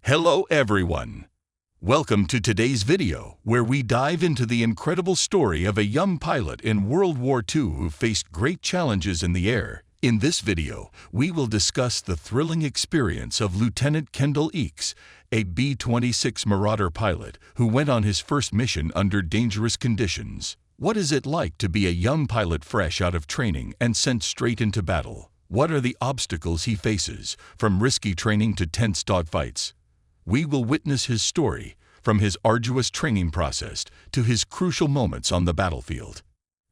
Hello everyone! Welcome to today's video, where we dive into the incredible story of a young pilot in World War II who faced great challenges in the air. In this video, we will discuss the thrilling experience of Lieutenant Kendall Eekes, a B-26 Marauder pilot who went on his first mission under dangerous conditions. What is it like to be a young pilot fresh out of training and sent straight into battle? What are the obstacles he faces, from risky training to tense dogfights? We will witness his story, from his arduous training process to his crucial moments on the battlefield.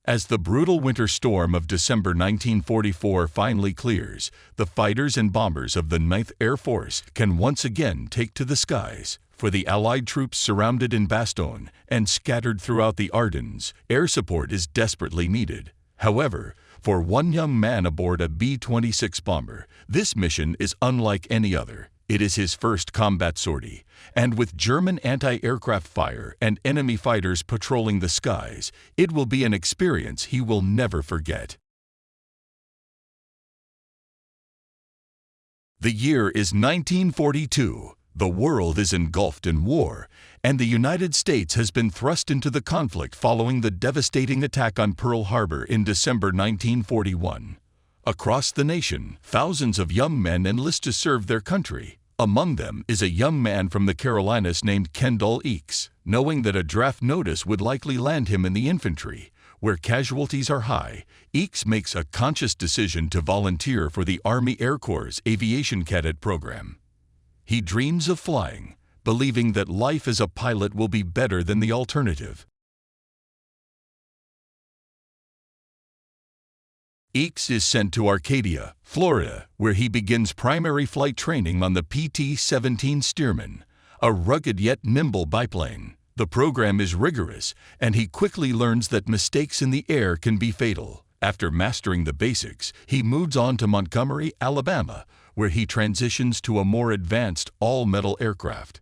As the brutal winter storm of December 1944 finally clears, the fighters and bombers of the 9th Air Force can once again take to the skies. For the Allied troops surrounded in Bastogne and scattered throughout the Ardennes, air support is desperately needed. However, for one young man aboard a B-26 bomber, this mission is unlike any other. It is his first combat sortie, and with German anti-aircraft fire and enemy fighters patrolling the skies, it will be an experience he will never forget. The year is 1942. The world is engulfed in war, and the United States has been thrust into the conflict following the devastating attack on Pearl Harbor in December 1941. Across the nation, thousands of young men enlist to serve their country. Among them is a young man from the Carolinas named Kendall Eekes. Knowing that a draft notice would likely land him in the infantry, where casualties are high, Eekes makes a conscious decision to volunteer for the Army Air Corps' Aviation Cadet program. He dreams of flying, believing that life as a pilot will be better than the alternative. Eekes is sent to Arcadia, Florida, where he begins primary flight training on the PT-17 Stearman, a rugged yet nimble biplane. The program is rigorous, and he quickly learns that mistakes in the air can be fatal. After mastering the basics, he moves on to Montgomery, Alabama, where he transitions to a more advanced all-metal aircraft.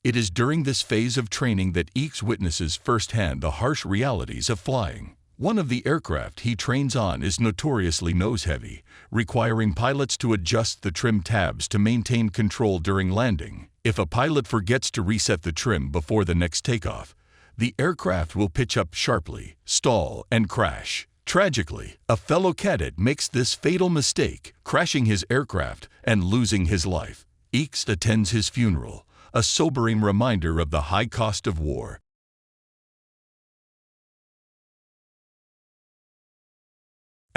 It is during this phase of training that Eekes witnesses firsthand the harsh realities of flying. One of the aircraft he trains on is notoriously nose-heavy, requiring pilots to adjust the trim tabs to maintain control during landing. If a pilot forgets to reset the trim before the next takeoff, the aircraft will pitch up sharply, stall, and crash. Tragically, a fellow cadet makes this fatal mistake, crashing his aircraft and losing his life. Eekes attends his funeral, a sobering reminder of the high cost of war.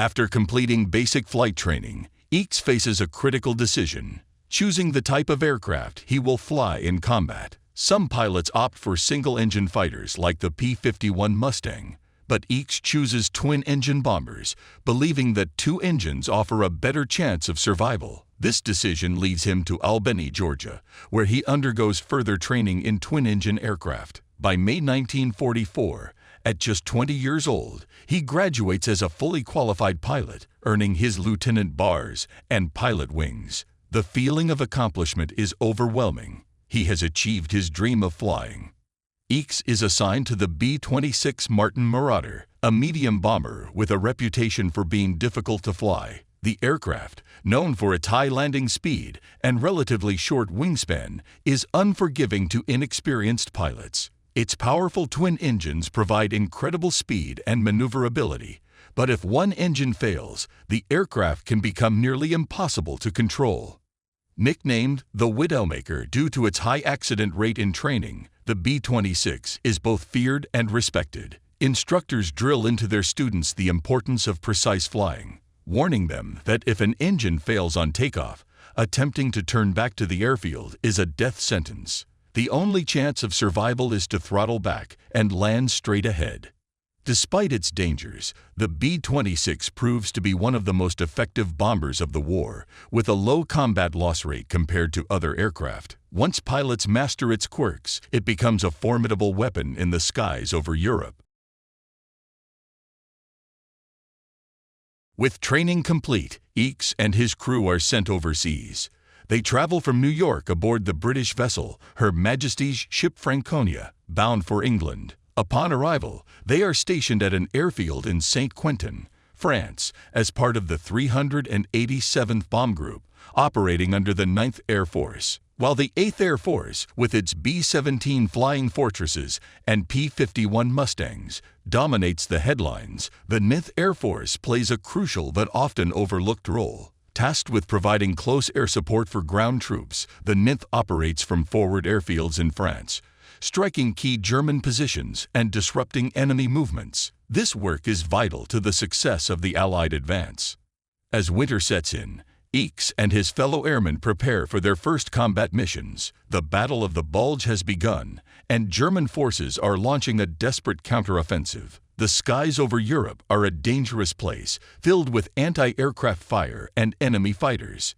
After completing basic flight training, Eekes faces a critical decision, choosing the type of aircraft he will fly in combat. Some pilots opt for single-engine fighters like the P-51 Mustang, but Eekes chooses twin-engine bombers, believing that two engines offer a better chance of survival. This decision leads him to Albany, Georgia, where he undergoes further training in twin-engine aircraft. By May 1944, at just 20 years old, he graduates as a fully qualified pilot, earning his lieutenant bars and pilot wings. The feeling of accomplishment is overwhelming. He has achieved his dream of flying. Eekes is assigned to the B-26 Marauder, a medium bomber with a reputation for being difficult to fly. The aircraft, known for its high landing speed and relatively short wingspan, is unforgiving to inexperienced pilots. Its powerful twin engines provide incredible speed and maneuverability, but if one engine fails, the aircraft can become nearly impossible to control. Nicknamed the Widowmaker due to its high accident rate in training, the B-26 is both feared and respected. Instructors drill into their students the importance of precise flying, warning them that if an engine fails on takeoff, attempting to turn back to the airfield is a death sentence. The only chance of survival is to throttle back and land straight ahead. Despite its dangers, the B-26 proves to be one of the most effective bombers of the war, with a low combat loss rate compared to other aircraft. Once pilots master its quirks, it becomes a formidable weapon in the skies over Europe. With training complete, Eekes and his crew are sent overseas. They travel from New York aboard the British vessel, Her Majesty's Ship Franconia, bound for England. Upon arrival, they are stationed at an airfield in Saint-Quentin, France, as part of the 387th Bomb Group, operating under the 9th Air Force. While the 8th Air Force, with its B-17 Flying Fortresses and P-51 Mustangs, dominates the headlines, the 9th Air Force plays a crucial but often overlooked role. Tasked with providing close air support for ground troops, the 9th operates from forward airfields in France, striking key German positions and disrupting enemy movements. This work is vital to the success of the Allied advance. As winter sets in, Eekes and his fellow airmen prepare for their first combat missions. The Battle of the Bulge has begun, and German forces are launching a desperate counteroffensive. The skies over Europe are a dangerous place, filled with anti-aircraft fire and enemy fighters.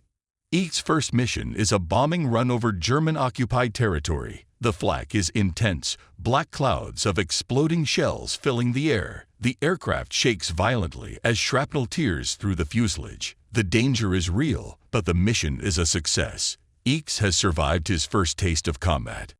Eekes' first mission is a bombing run over German-occupied territory. The flak is intense, black clouds of exploding shells filling the air. The aircraft shakes violently as shrapnel tears through the fuselage. The danger is real, but the mission is a success. Eekes has survived his first taste of combat.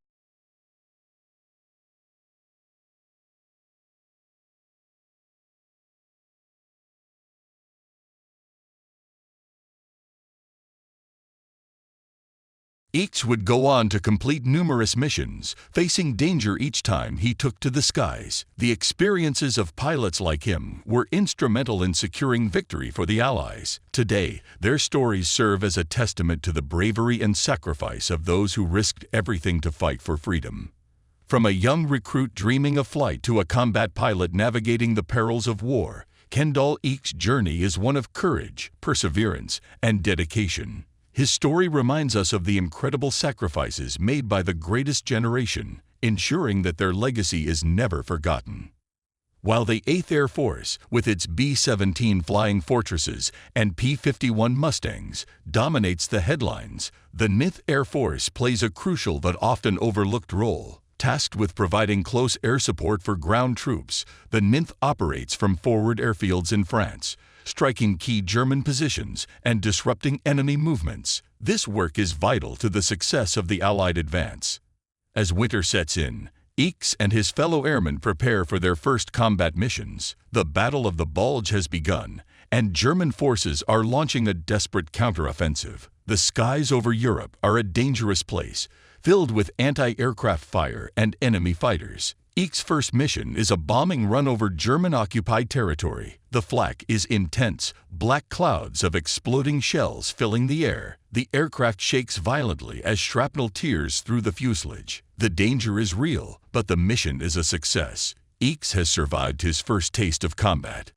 Eekes would go on to complete numerous missions, facing danger each time he took to the skies. The experiences of pilots like him were instrumental in securing victory for the Allies. Today, their stories serve as a testament to the bravery and sacrifice of those who risked everything to fight for freedom. From a young recruit dreaming of flight to a combat pilot navigating the perils of war, Kendall Eekes' journey is one of courage, perseverance, and dedication. His story reminds us of the incredible sacrifices made by the greatest generation, ensuring that their legacy is never forgotten. While the 8th Air Force, with its B-17 Flying Fortresses and P-51 Mustangs, dominates the headlines, the 9th Air Force plays a crucial but often overlooked role. Tasked with providing close air support for ground troops, the 9th operates from forward airfields in France, striking key German positions and disrupting enemy movements. This work is vital to the success of the Allied advance. As winter sets in, Eekes and his fellow airmen prepare for their first combat missions. The Battle of the Bulge has begun, and German forces are launching a desperate counteroffensive. The skies over Europe are a dangerous place, filled with anti-aircraft fire and enemy fighters. Eekes' first mission is a bombing run over German-occupied territory. The flak is intense, black clouds of exploding shells filling the air. The aircraft shakes violently as shrapnel tears through the fuselage. The danger is real, but the mission is a success. Eekes has survived his first taste of combat.